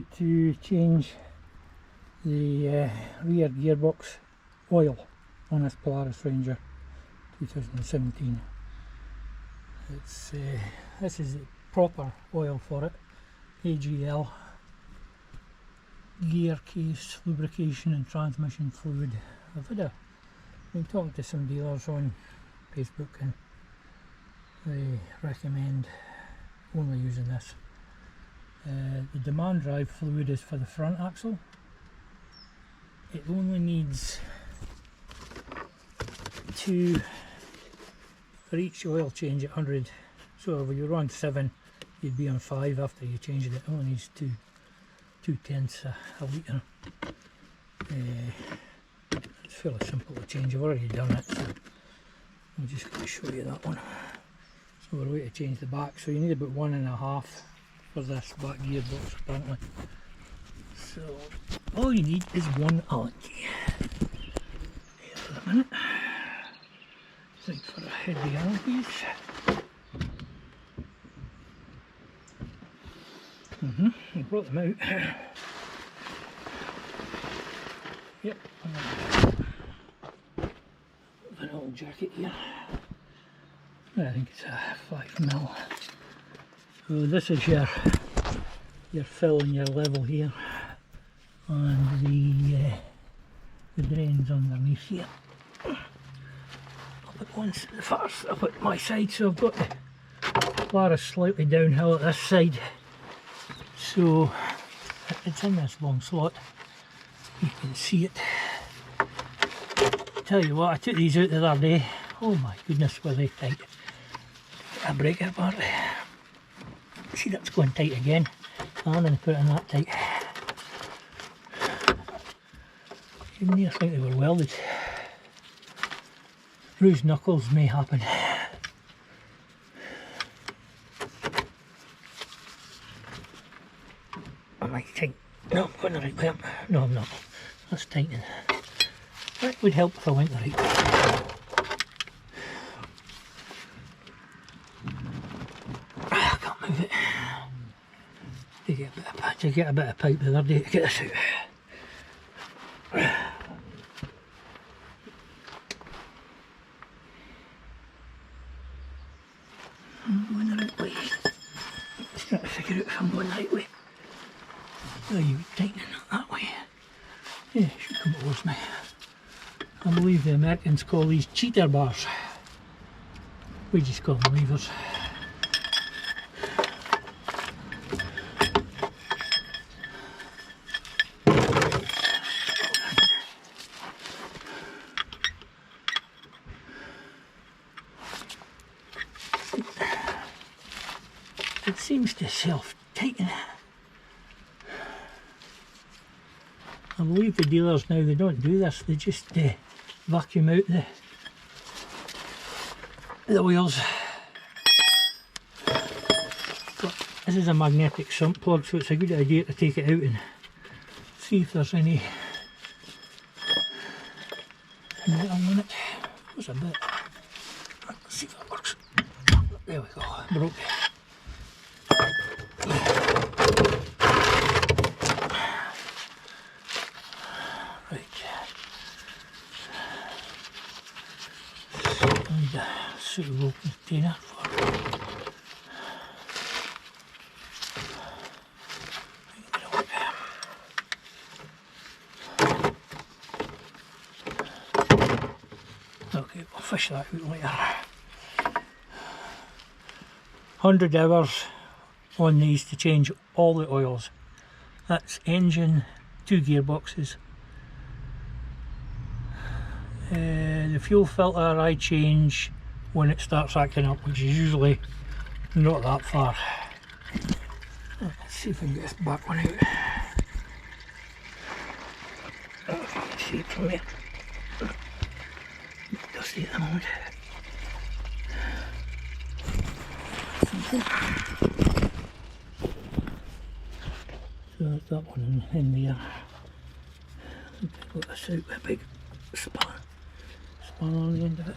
need to change the rear gearbox oil on this Polaris Ranger 2017. This is the proper oil for it. AGL, gear case, lubrication and transmission fluid. I've been talking to some dealers on Facebook and they recommend only using this. The demand drive fluid is for the front axle. It only needs 2 for each oil change at 100. So if you're on 7, you'd be on 5 after you changed it. It only needs 2/10 a litre. It's fairly simple to change. I've already done it, so I'm just going to show you that one. So we're going to change the back. So you need about 1.5 for this back gearbox apparently. So all you need is 1 Allen key. Here for a minute. Think for a heavy Allen keys. I brought them out. Yep. An old jacket here. I think it's a 5mm. So this is your fill and your level here, and the drains underneath here. I'll put one first up at my side, so I've got the Polaris slightly downhill at this side. So it's in this long slot, you can see it. Tell you what, I took these out the other day. Oh my goodness, were they tight. A break it apart. See, that's going tight again. I'm going to put it in that tight. You near think they were welded. Bruised knuckles may happen. Am I tight? No, I'm going the right way up. No, I'm not. That's tightening. That would help if I went the right way. I can't move it. To get a bit of pipe the other day to get this out. I'm going the right way. Just trying to figure out if I'm going the right way. Oh, you tightening it that way. Yeah, it should come towards me. I believe the Americans call these cheater bars. We just call them levers. It seems to self-tighten. I believe the dealers now, they don't do this, they just vacuum out the wheels. But this is a magnetic sump plug, so it's a good idea to take it out and see if there's any metal on it. There's a bit. Let's see if it works. There we go, broke. Suitable container for okay, we'll fish that out later. 100 hours on these to change all the oils. That's engine, 2 gearboxes. The fuel filter I change when it starts acting up, which is usually not that far. Let's see if I can get this back one out. Oh, if you can see it from here. Dusty at the moment. So that's that one in there. I've got this out with a big span on the end of it.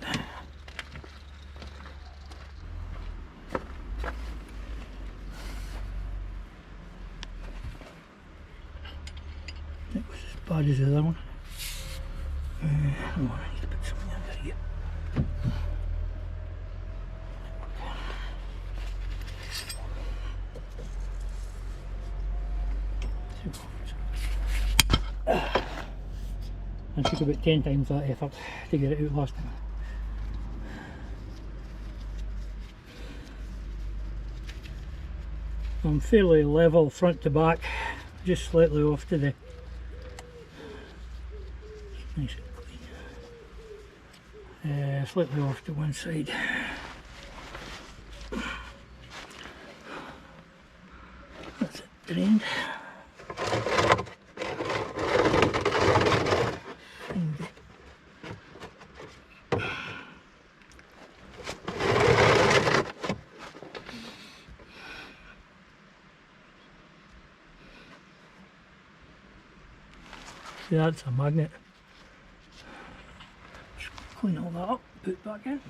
bad as the other one. Oh, I need to put something under here. It took about 10 times that effort to get it out last time. I'm fairly level front to back, just slightly off to the nice and clean. Slightly off to one side. That's it drained. See, that's a magnet. Just clean all that up, put it back in.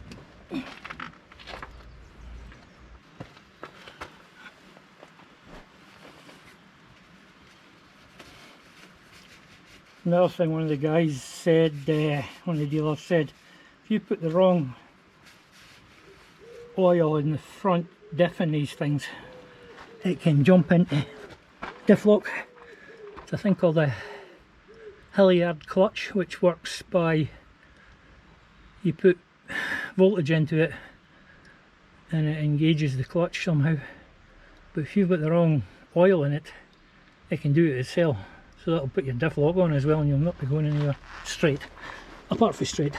Another thing one of the guys said, one of the dealers said, if you put the wrong oil in the front diff in these things, it can jump into diff lock. It's a thing called a Hilliard clutch, which works by you put voltage into it and it engages the clutch somehow, but if you've got the wrong oil in it, it can do it itself, so that'll put your diff lock on as well and you'll not be going anywhere straight, apart from straight.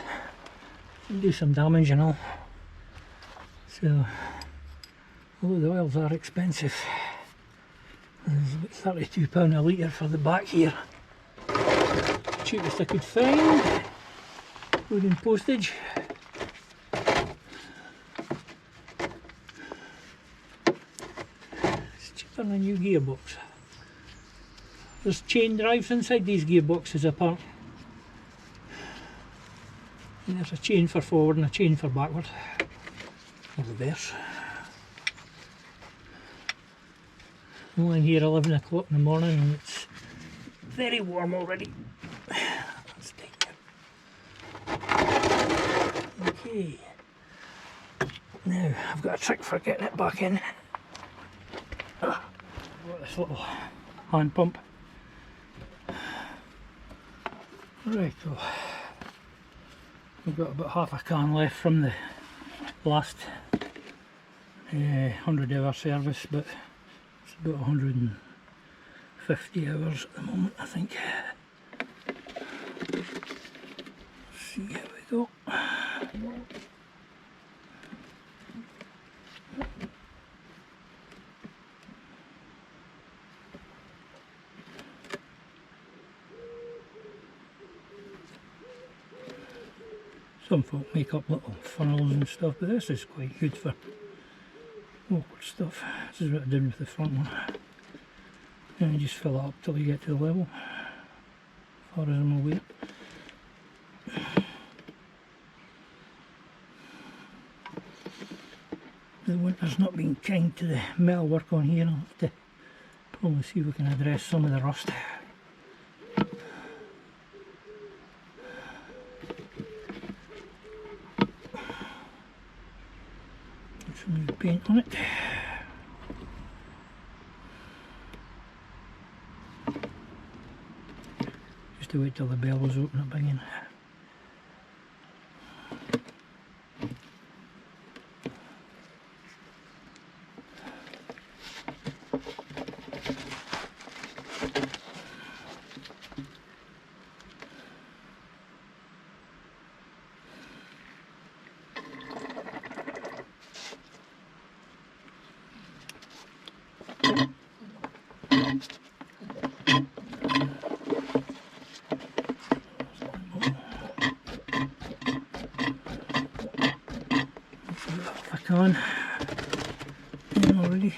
It'll do some damage and all. So although the oils are expensive, there's about £32 a litre for the back here. Cheapest I could find, including postage. It's cheaper than a new gearbox. There's chain drives inside these gearboxes apart. And there's a chain for forward and a chain for backward, or reverse. I'm only here 11 o'clock in the morning and it's very warm already. That's tight. Okay. Now I've got a trick for getting it back in. I've got this little hand pump. Right, so we've got about half a can left from the last 100-hour service, but it's about 150 hours at the moment, I think. Let's see how we go. Some folk make up little funnels and stuff, but this is quite good for awkward stuff. This is what I did with the front one. And you just fill it up till you get to the level, as far as I'm aware. The winter's not been kind to the metal work on here. I'll have to probably see if we can address some of the rust. Some new paint on it. Just to wait till the bellows open up again. Back on already.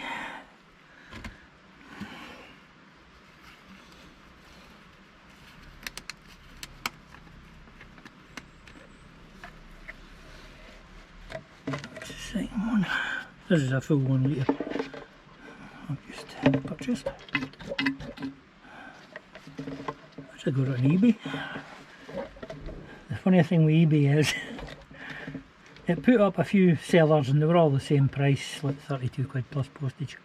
That's the second one. This is a full 1 litre I've just purchased. I got it on eBay. The funny thing with eBay is it put up a few sellers and they were all the same price, like 32 quid plus postage.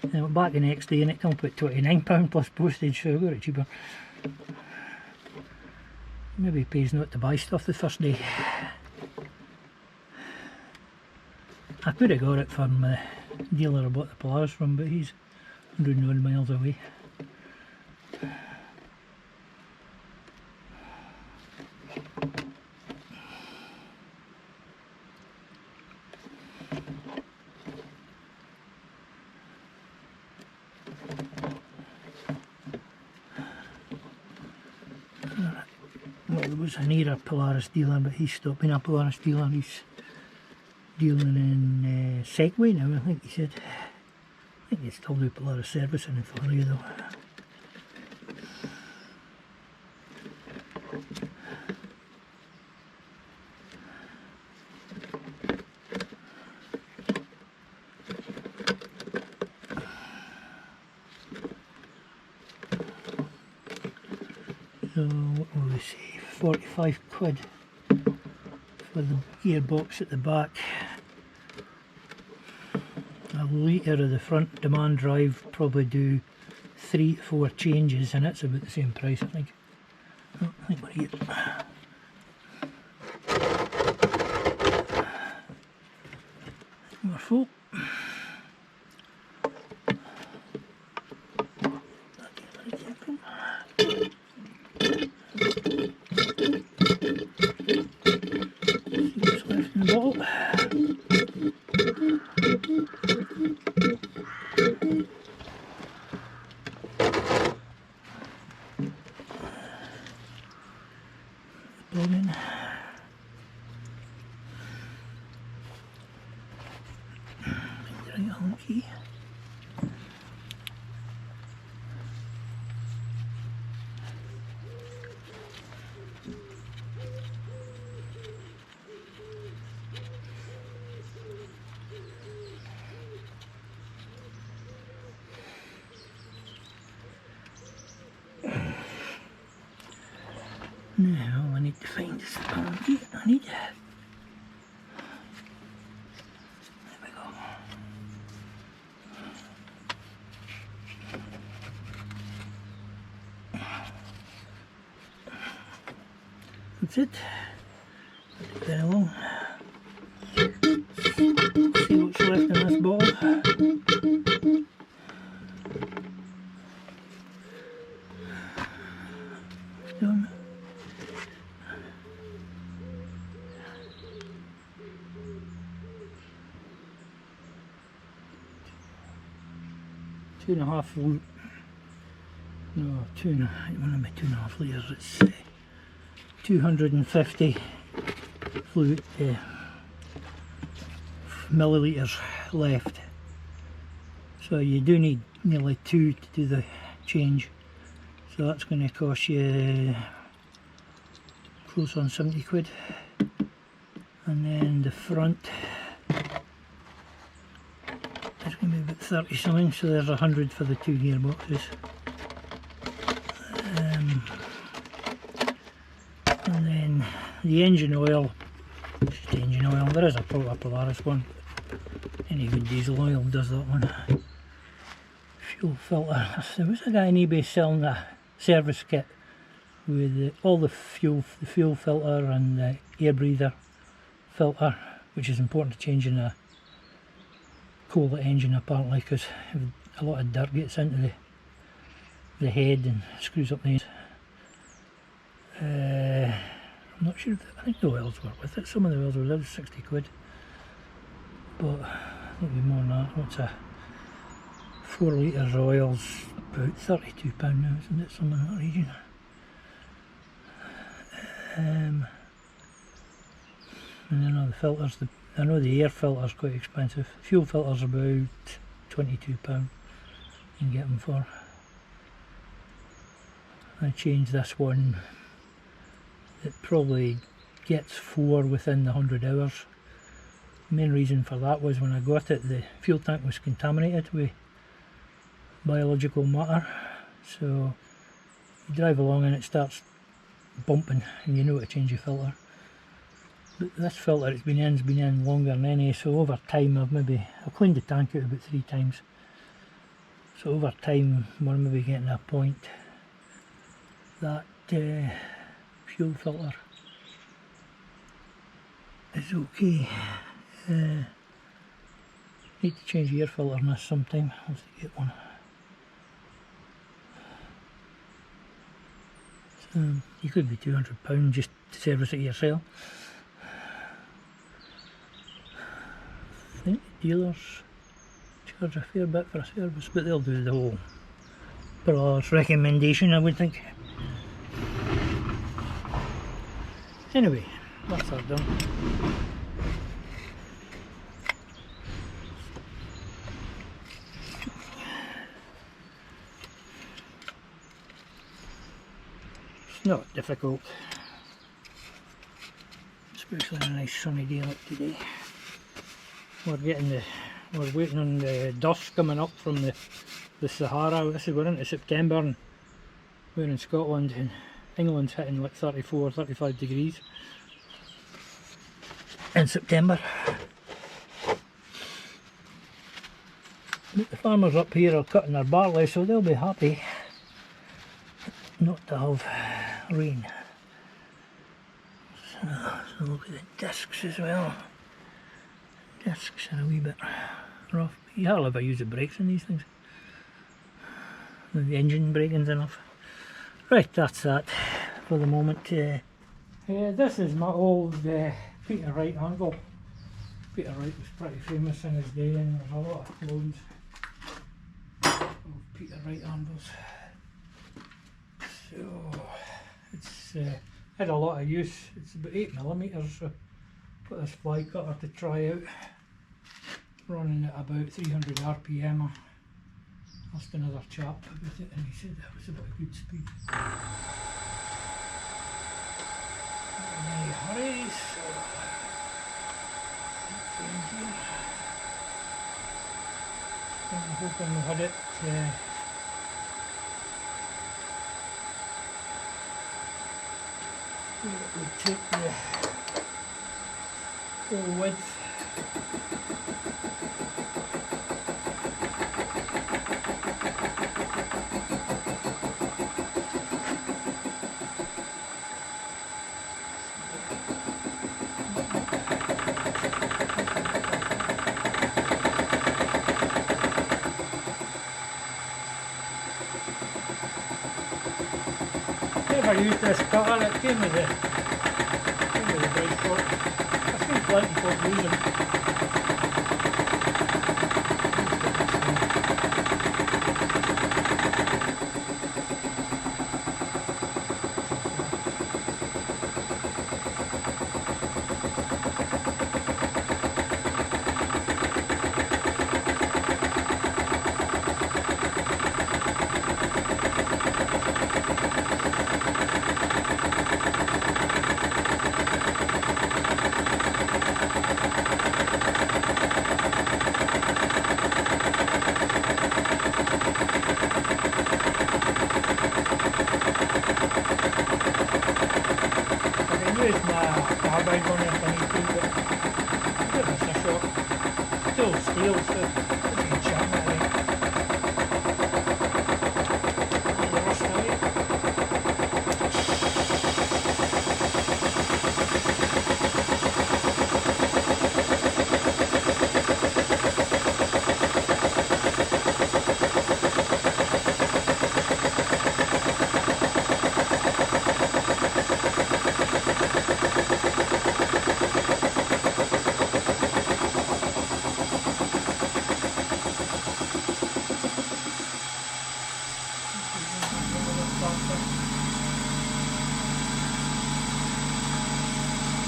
And I went back the next day and it come up at £29 plus postage, so I got it cheaper. Maybe it pays not to buy stuff the first day. I could have got it from the dealer I bought the Polaris from, but he's 100 odd miles away. Well, there was an era Polaris dealer, but he's stopped being a Polaris dealer. He's dealing in Segway now, I think he said. I think they still do Polaris servicing in Florida though. So what will we say, 45 quid for the gearbox at the back. A litre of the front demand drive probably do 3 to 4 changes and it's about the same price I think. Oh, I think we're here. We're full. See what's left in the bottle. Plug in. Right on key. Now I need to find the spam key I need. There we go. That's it. Very long. See what's left in this bottle. Done. Two and a half, no, two and a, it won't be 2.5 litres, it's 250 fluid, millilitres left. So you do need nearly 2 to do the change. So that's going to cost you close on 70 quid. And then the front is going to be about 30 something, so there's 100 for the 2 gearboxes. And then the engine oil, just engine oil, there is a Polaris one, any good diesel oil does that one. Fuel filter, there was a guy on eBay selling a service kit with all the fuel filter and the air breather filter, which is important to change in a cooler engine apparently, because a lot of dirt gets into the head and screws up the I'm not sure if I think the oils were with it. Some of the oils were 60 quid, but I think it'd be more than that. What's a 4 litres of oil's about £32 now, isn't it? Something in that region. And then all the filters, I know the air filter's quite expensive. Fuel filter's about £22 you can get them for. I changed this one. It probably gets 4 within the 100 hours. The main reason for that was when I got it, the fuel tank was contaminated with biological matter. So you drive along and it starts bumping and you know to change your filter. But this filter it's been in longer than any, so over time I've cleaned the tank out about 3 times. So over time we're maybe getting to a point that fuel filter is okay. Need to change the air filter on this sometime. I'll have to get one. So you could be £200 just to service it yourself. I think dealers charge a fair bit for a service, but they'll do the whole per recommendation, I would think. Anyway, that's that done. It's not difficult, especially on a nice sunny day like today. We're waiting on the dust coming up from the Sahara. This is we're into September and we're in Scotland and England's hitting like 34, 35 degrees in September. But the farmers up here are cutting their barley, so they'll be happy not to have rain. So look at the discs as well. Discs are a wee bit rough. You hardly ever use the brakes in these things. The engine braking's enough. Right, that's that for the moment. This is my old Peter Wright anvil. Peter Wright was pretty famous in his day, and there's a lot of clones of Peter Wright anvils. So it's had a lot of use. It's about 8mm, so put this fly cutter to try out, running at about 300 RPM. I asked another chap about it and he said that was about a good speed. Not in any hurry, so I'm hoping we had it it would take the full width. I used this cutter, it came with the brake fork. I've seen plenty of folk use them. Carbide one if I need to, but give this a shot. Still steel, so it's a chance, I think. The rust away.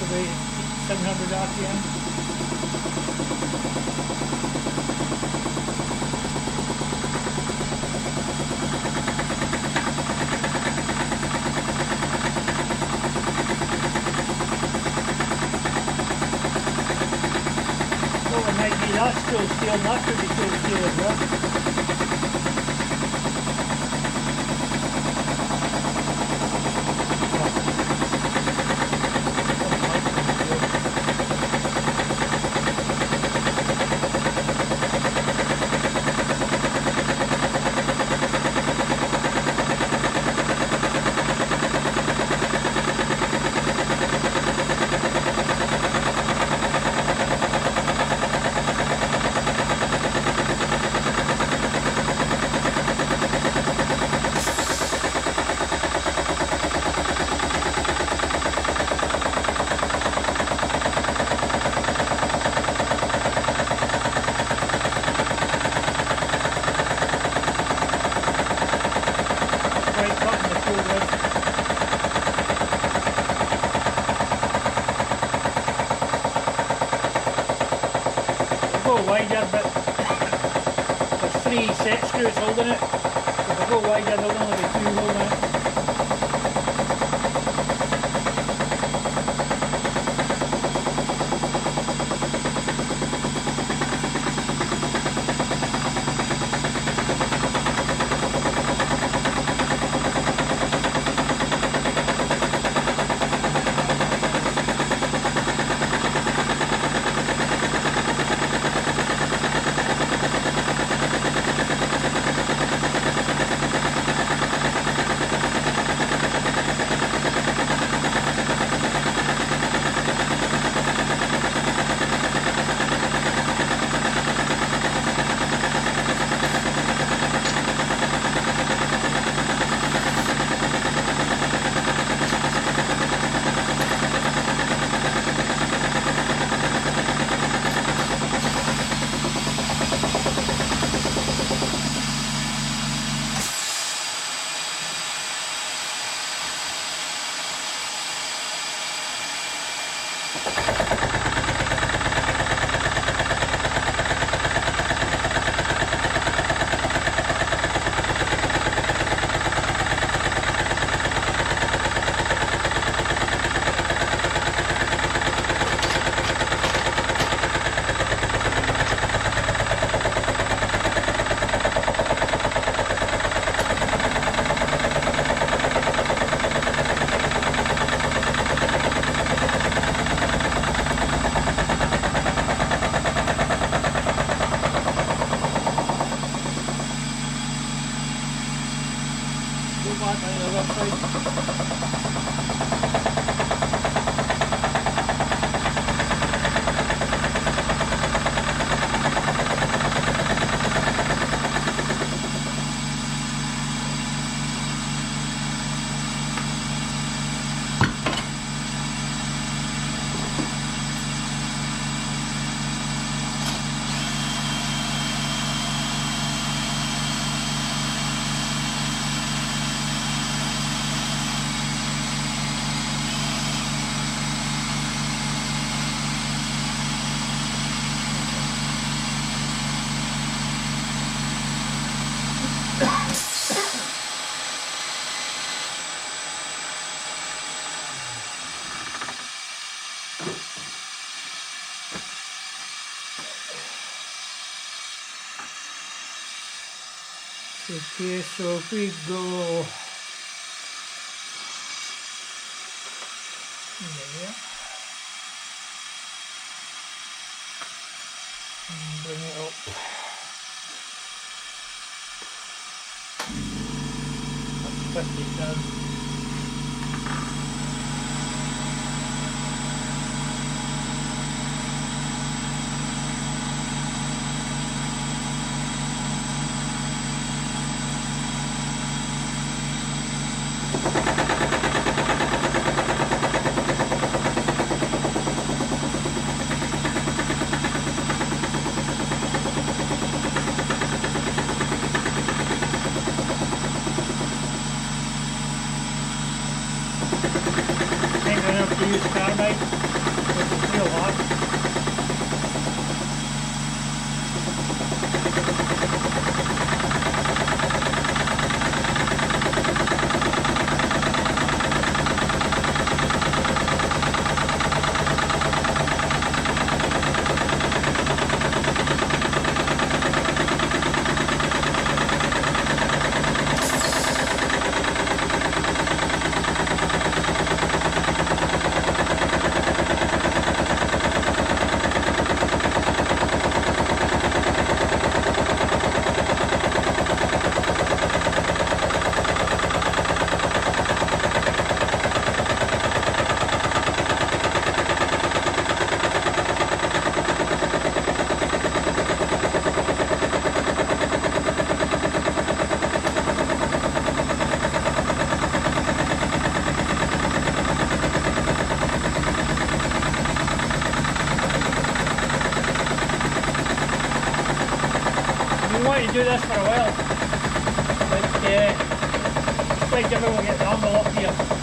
About 700 RPM. Well, it might be that still steel, and that could be still steel as well. Go wider, but there's 3 set screws holding it. If I go wider, there'll only be 2 holding it. Okay, so if we go there and bring it up, that's 50 down. Use carbide, it's real hot. You want to do this for a while, but like Jimmy will get the angle up here.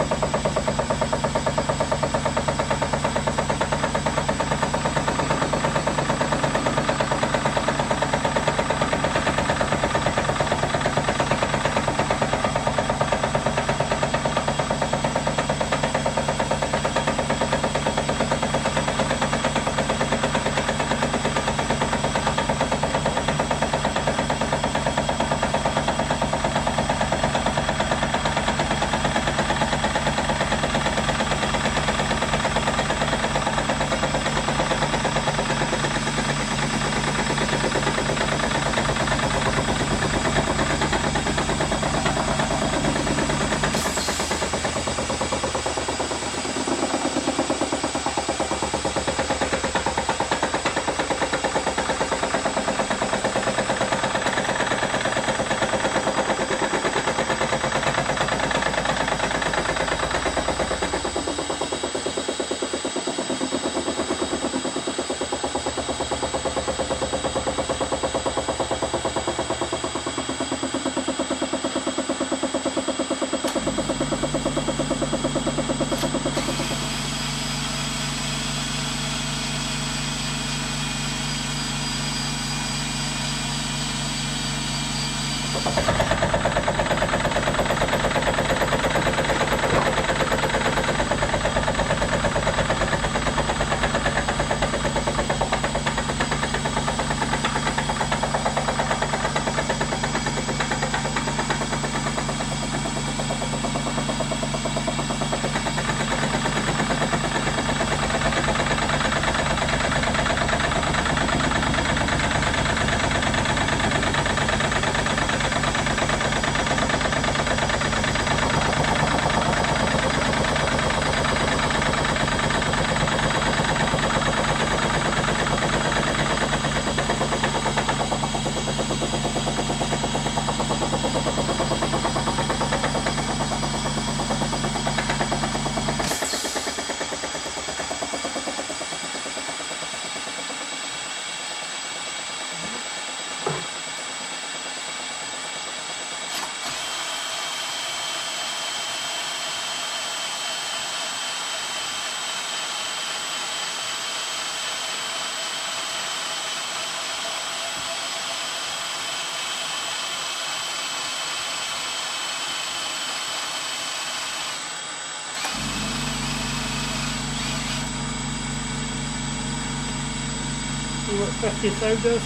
See what 50 thou does.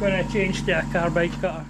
Going to change to a carbide cutter.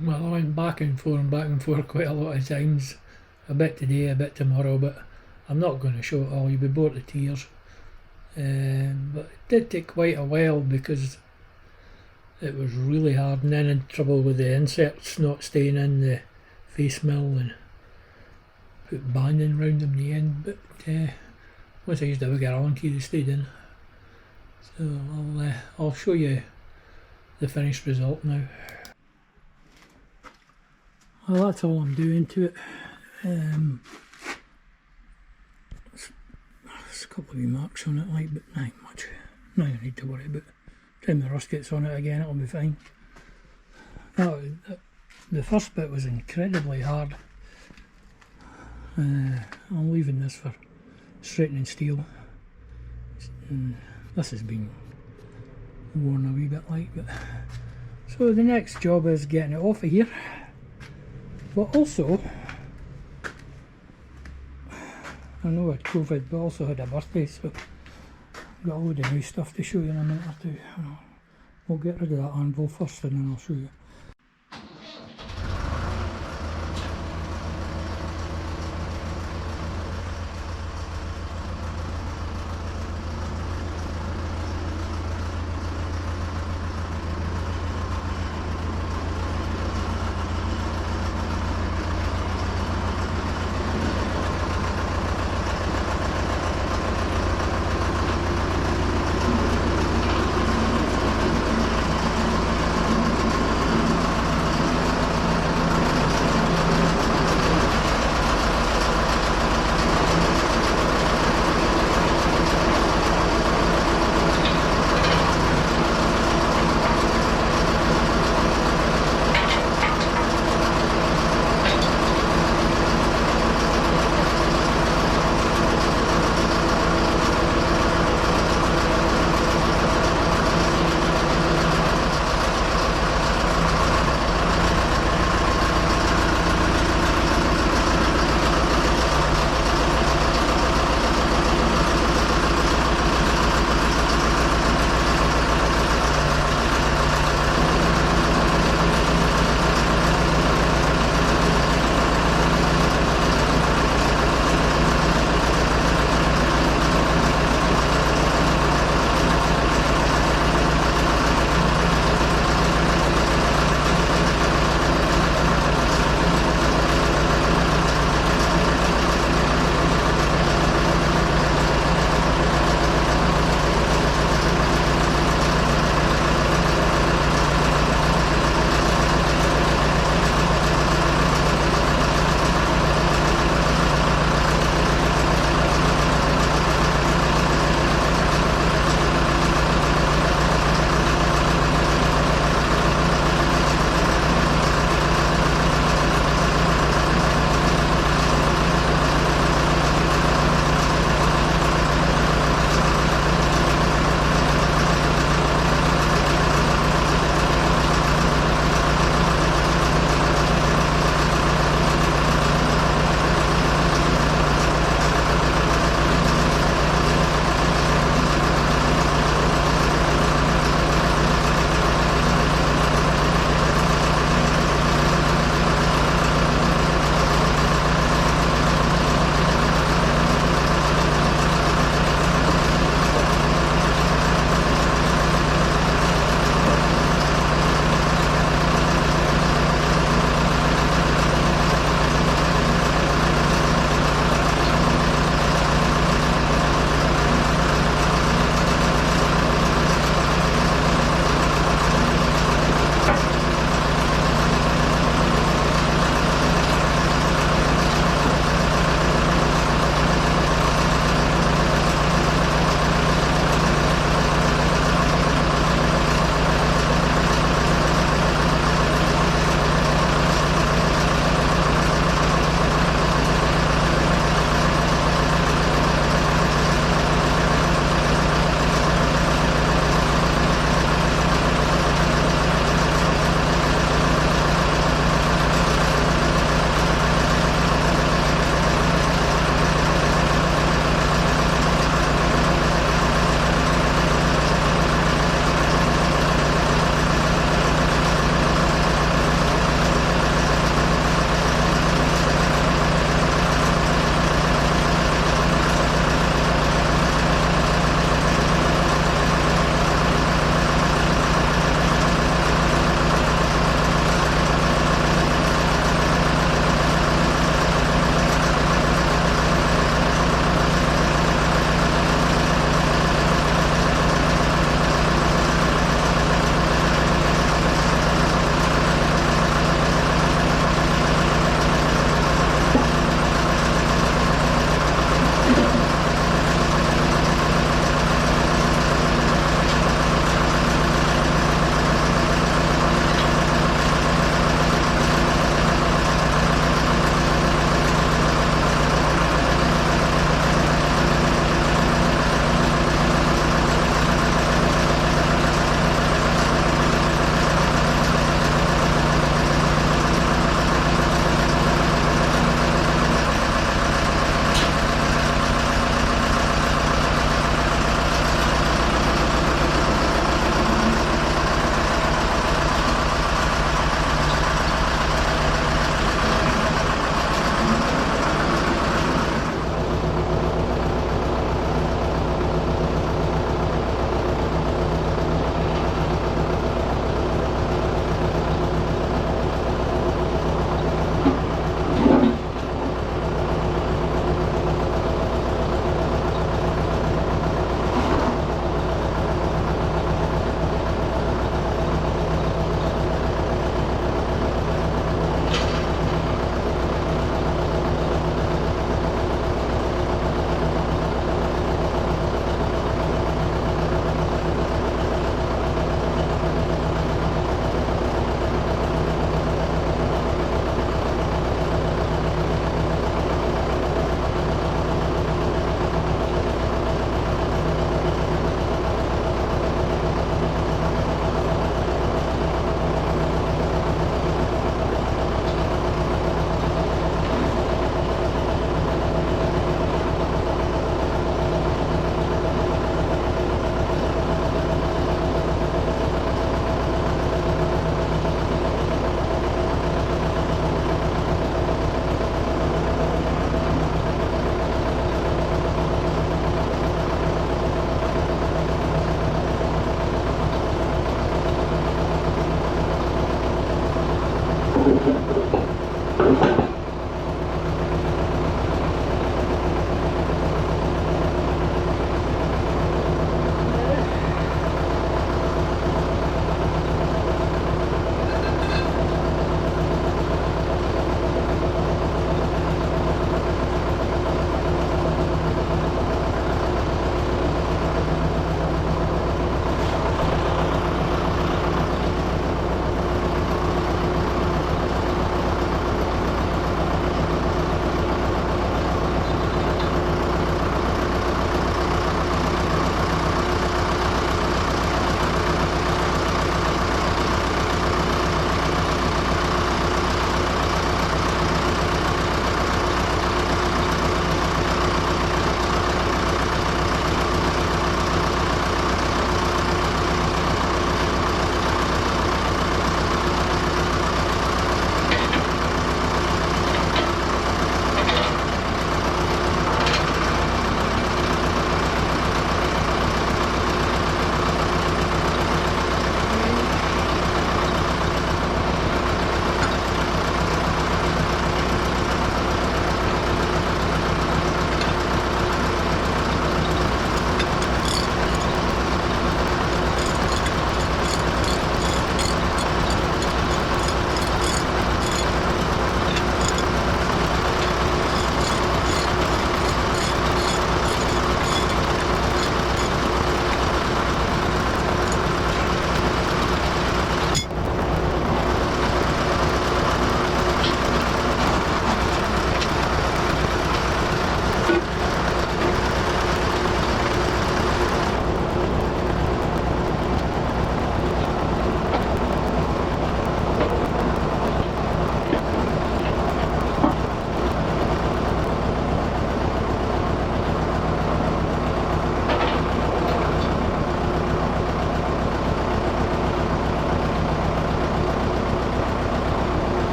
Well, I went back and forth quite a lot of times, a bit today, a bit tomorrow, but I'm not going to show it all, you'll be bored to tears. But it did take quite a while because it was really hard, and then in trouble with the inserts not staying in the face mill and put banding round them in the end, but once I used a big Allen key they stayed in. So I'll show you the finished result now. Well, that's all I'm doing to it. There's a couple of wee marks on it, like, but not much. Nothing I need to worry about. Time the rust gets on it again, it'll be fine. The first bit was incredibly hard. I'm leaving this for straightening steel. This has been worn a wee bit like, but so the next job is getting it off of here. But also, I know I had COVID, but also had a birthday, so I've got a load of new stuff to show you in a minute or two. We'll get rid of that anvil first and then I'll show you.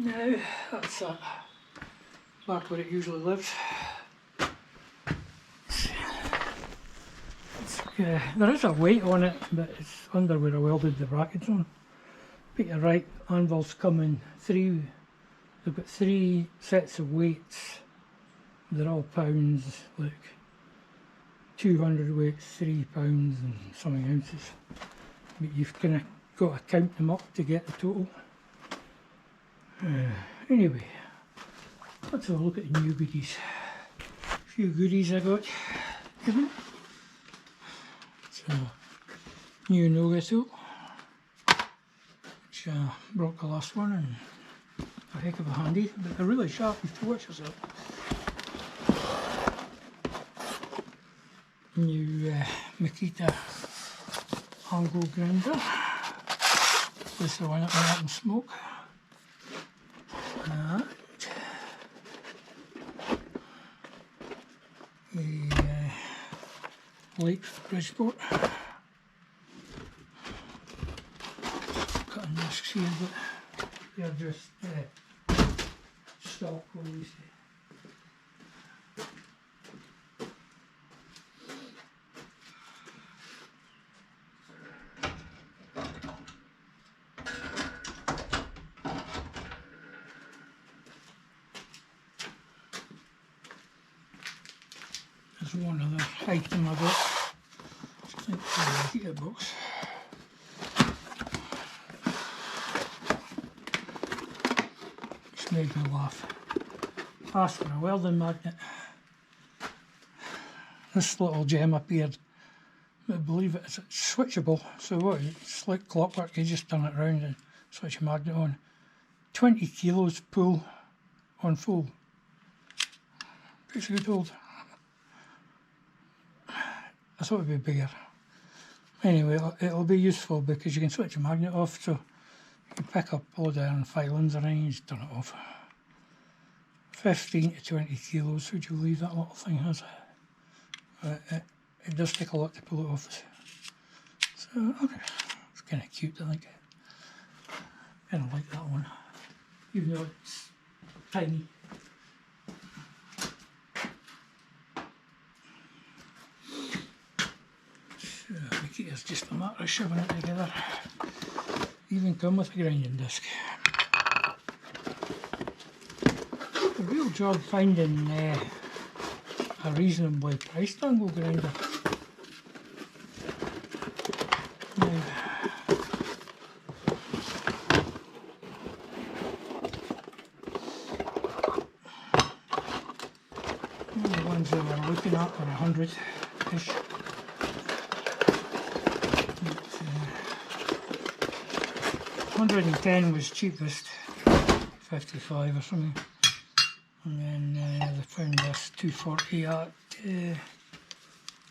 Now that's that back where it usually lives. There is a weight on it, but it's under where I welded the brackets on. Peter Wright anvils come in they've got 3 sets of weights. They're all pounds, like 200 weights, 3 pounds and something ounces. But you've kind of got to count them up to get the total. Anyway, let's have a look at the new goodies. A few goodies I got. So, new Noga tool, which broke the last one, and a heck of a handy, but they're really sharp. You have to watch yourself. New Makita angle grinder. This is the one that went up in smoke. And a light for Bridgeport. Cutting discs here, but they're just stock ones. There's one other item I got, which I think is a heater box. Which made me laugh. Asked for a welding magnet. This little gem appeared. I believe it's switchable, so what? It's like clockwork, you just turn it around and switch a magnet on. 20 kilos pull on full. Pretty good hold. I thought it would be bigger. Anyway, it'll be useful because you can switch a magnet off, so you can pick up all the iron filings and then you just turn it off. 15 to 20 kilos, would you believe that little thing has? It does take a lot to pull it off. So, okay, it's kind of cute, I think. Kind of like that one, even though it's tiny. It's just a matter of shoving it together. Even come with a grinding disc. A real job finding a reasonably priced angle grinder. Now, the ones that we're looking at are 100-ish. 110 was cheapest, 55 or something, and then they found this 240 at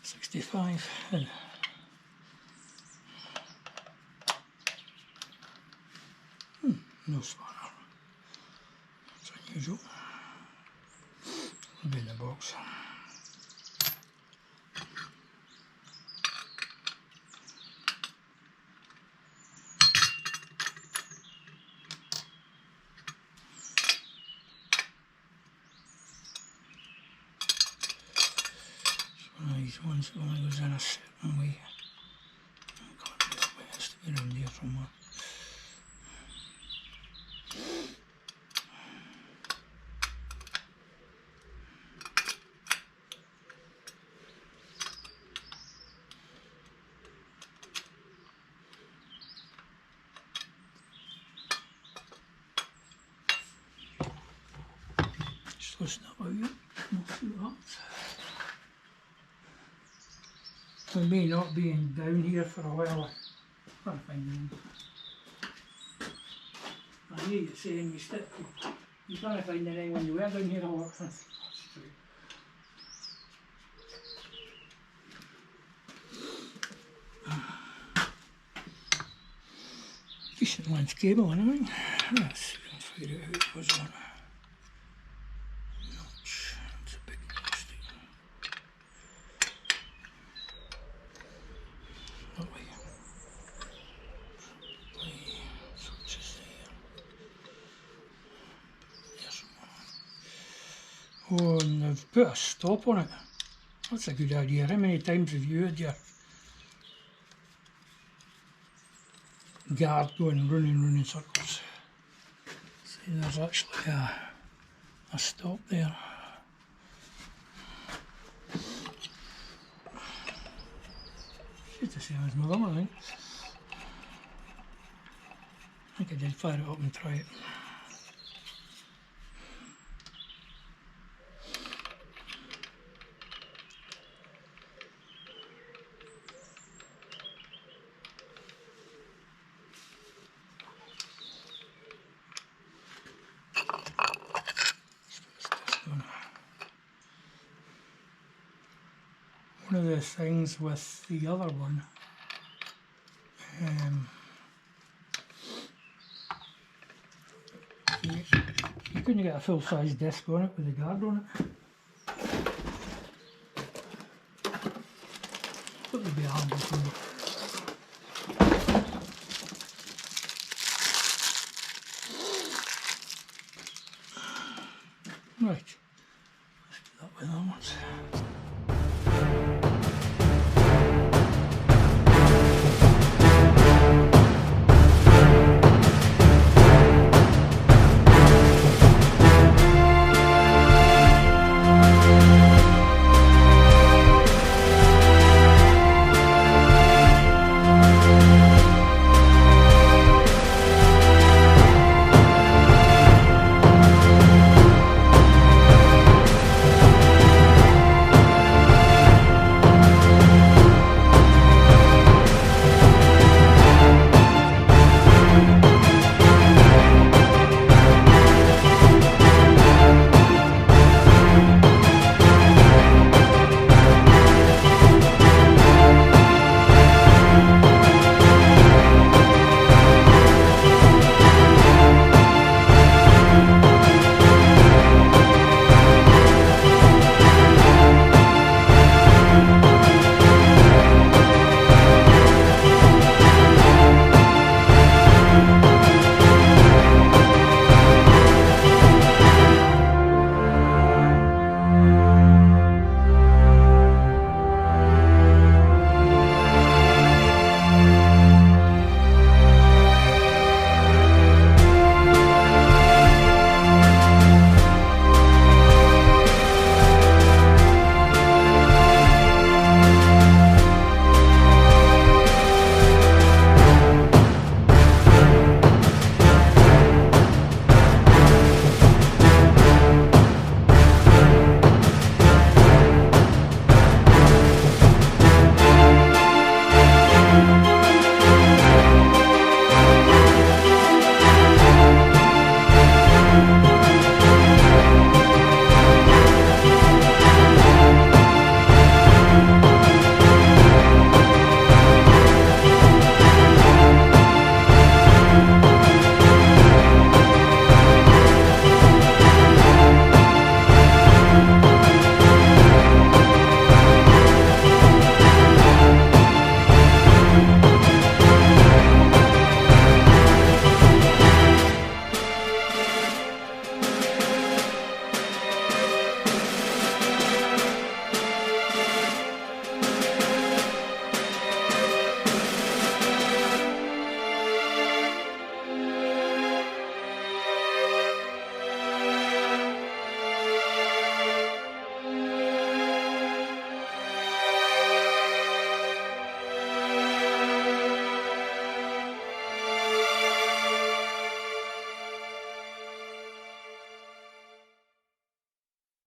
65. No spanner. That's unusual. It'll be in the box. These ones only goes in a certain way. I can't do that, but it has to be around there somewhere. Just listen up out here. We'll see what happens. We may not be down here for a while. I can't find them. I hear you saying you can't find anything when you were down here a lot. That's true. Decent length cable anyway. Let's see if I can figure out who it was on. Notch. It's a big mistake. Oh, and they've put a stop on it. That's a good idea. How many times have you had your guard going round in circles? See, there's actually a stop there. It's the same as my other one, I think. I think I did fire it up and try it. One of the things with the other one, you couldn't get a full-size disc on it with a guard on it. But there'd be a handle for it.